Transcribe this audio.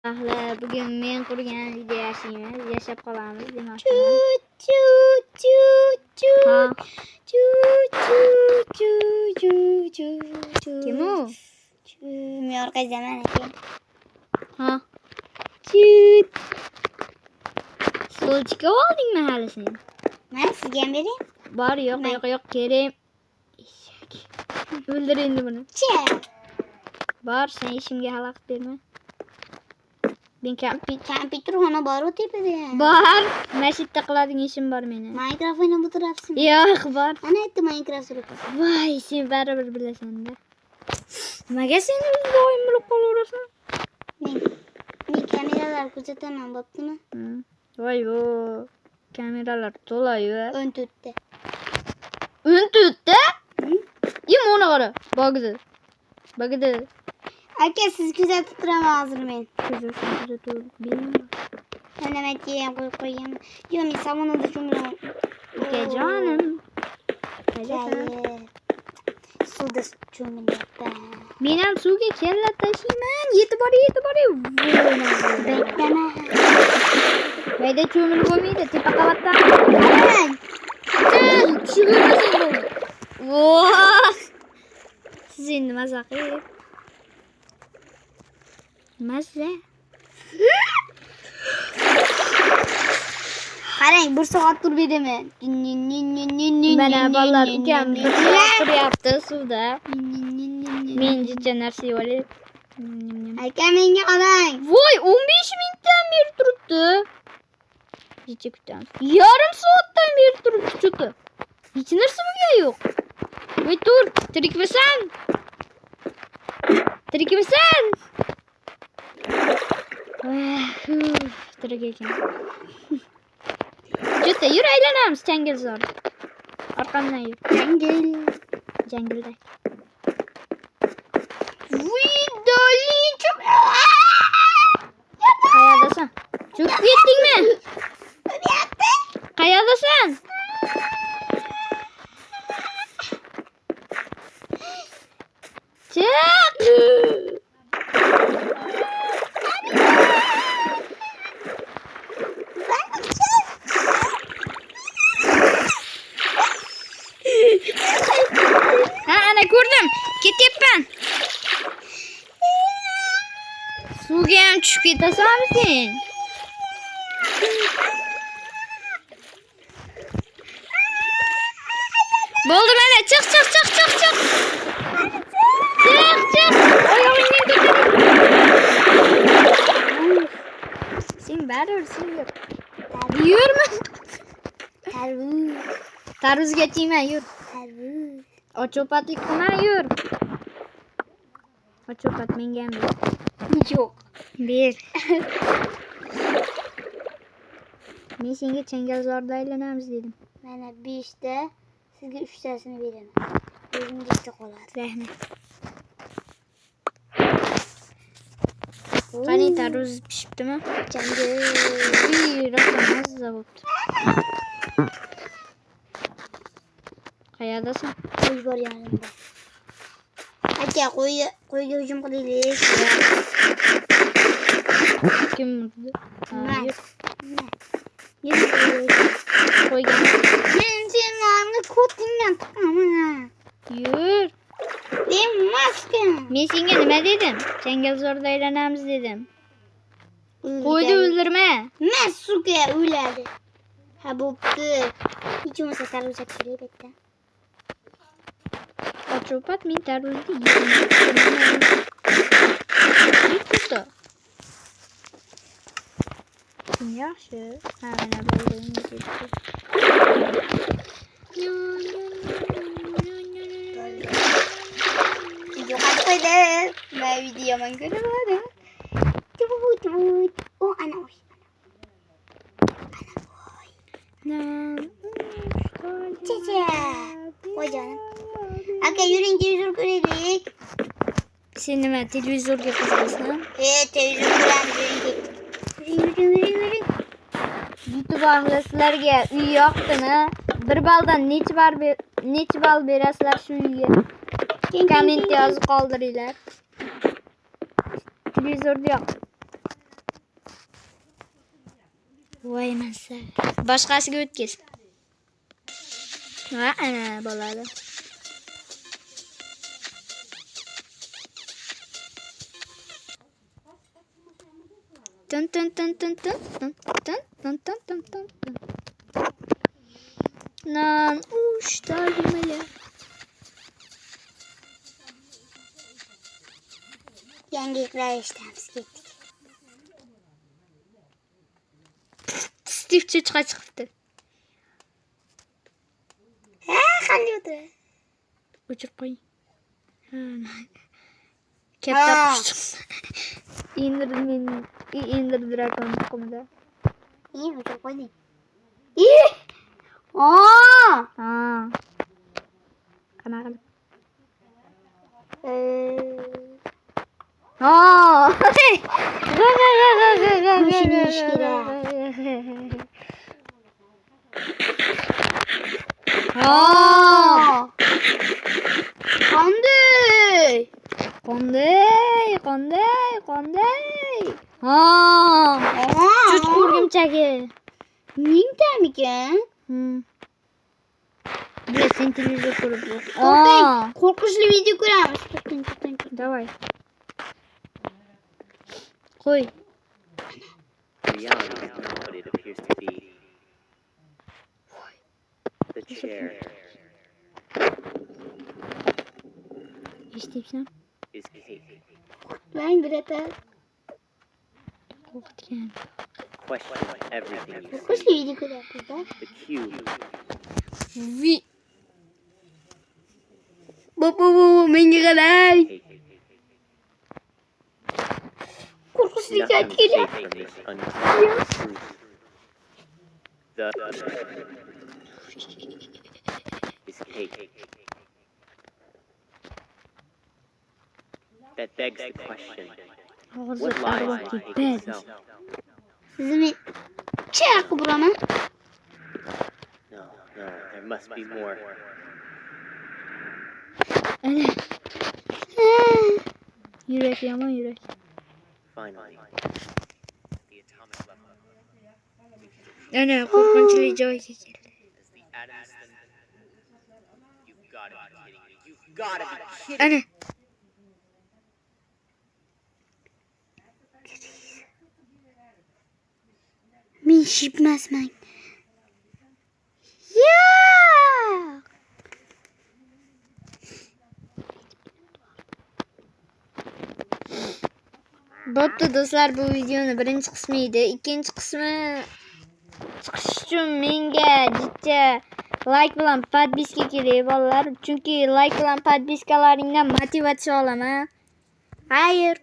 Bugün men qurgan video yashaymiz, yashab qolamiz demoqchi. Kim u? Yorqa zaman aka. Ha. Solchika oldingmi hali sen? Men sizga ham beraymi? Bor, yo'q, kerak. Eshak. O'ldir endi buni. Bor, sen ishimga xalaqit berma. Ben Kompyuter xona bor-ku tepada. Bor, mashitda qiladigan ishim bor meni. Minecraft o'ynab o'tirapsizmi? Yo'q, bor. Ana aytdi Minecraft surib. Voy, sen baribir bilasan-da. Nimaga sen doim bilib qolaverasan? Men kameralar ko'rsataman, bo'ptimi? Voy, kameralar to'la-yu. 14 ta. 14 ta? Yomon qara. Bagdi. Aka, siz kuzatib turaman hozir men. Kuzatib. Mana men qo'yib qo'ygan. Yo, men samonada cho'miraman. Akajonim. Suvda cho'milyapman. Men ham suvga kalla tashiyman. Yetib bor. Beklama. Mayda cho'milib bo'lmaydi, tepa qavatdan. Qarang. Tushirmasin bo'ldi. Voh! Siz endi maza qilib. Maza. Qarang, 1 soat turib edimi? Mana bolalar ukam 1 soat turyapti suvda. Men jicha narsa yeyolib. Aka, menga qarang. Voy, 15 minutdan beri turibdi. Jicha kutamiz. Yarim soatdan beri turibdi cho'ti. Hech narsa bo'lgani yo'q. Voy, tur, tirikmisan? Tirik ekan. Jo'ta, yur aylanamiz Changilzor. Orqamdan yur. Jangilda. Voy, dolinchuk. Qayerdasan? Cho'kib ketdingmi? Qayerdasan? Chiq! Ana ko'rdim. Ketyapman. Suvga ham tushib ketasanmi sen? Bo'ldi mana, chiq. Oyog'ingdan ko'taring. Sen baribir yur. Yurma. Tarvuzga tiyma, yur. Ocho'patlik qilma, yur. Ocho'pat menga ham ber. Yo'q. Ber. Men senga Changilzorda aylanamiz dedim. Mana 5 ta, sizga 3 tasini beraman. O'zingizga qoladi. Rahmat. Qani tarvuz pishibdimi? Rosa mazza bo'libdi. Qayerdasan? Qo'y bor yonimda. Aka, qo'yga hujum qilaylik. Kim urdi? Yur. Qo'ygan. Men senlarni ko'tingdan tiqaman. Yur. Demaskin. Men senga nima dedim? Changilzorda aylanamiz dedim. Qo'yni o'ldirma. Men suga o'ladi. Ha, bo'pti. Hech bo'lmasa tarvuz kerak bitta. Ocho'pat men tarvuzni yeyman. Bitta. Yaxshi. Mana bo'ldi. Yo'qotib qo'ydi. Men videoman ko'rmadim. Ana voy. Chacha. Voy jonim. Aka, yuring televizor ko'raylik. Sen nima televizorga qiziqasan? Televizor ko'ramiz. Yuring. YouTube ahlislarga uy yoqdimi? Bir baldan nech ball berasizlar shu uyga? Komment yozib qoldiringlar. Televizorda yo'q. Voy masa. Boshqasiga o'tkiz. Ha, ana bo'ladi. Tın tın tın tın tın tın tın tın tın tın tın tın. Nan uçta yemeğe. Yengelikler işlerimiz gittik. Steve çıça çıktı. Ha kalıyordu. Uçur koy. Keptar kuştu. İndir dragon kumda. İyi mi çok oynuyor? İyi. Aa. Ha. Kana. Ha. Müşini işkile. Ha. Kandı. Konday. Ha. Çüç kurgumchagi. Ningden mi ki? Bir sen televizyon kurup. Korkutun. Korkunçlu video kurarmış. Tutun. Давай. Koy. Reality is not what it appears to be. The chair İsteysen. is cake. Ben bir de Korkutken. Question everything you korkunçlu see. video kurarmış da. The cube Vi. Bu mengi kadar. cake. Korkunçlu video Nothing geliyor. safe from this untouchable truth. The is cake. That begs the question: Ağzı what lies arvah in gibi cake ben. itself? Sizin bir çarkı buranın. No, there must be more. Ana. Yürek yaman yürek. Finally, the atomic Ana level. korkunçlu joy çekildi. As the atoms You've got to be kidding me. You've got to be kidding me. Ana. Min şipmez ben. Ya. Bo'pti do'stlar, bu videoni birinchi qismi edi. Ikkinchi qismi chiqish uchun menga jicha like bilan podpiska kerak bolalar. Chunki like bilan podpiskalaringdan motivatsiya olaman. Xayr.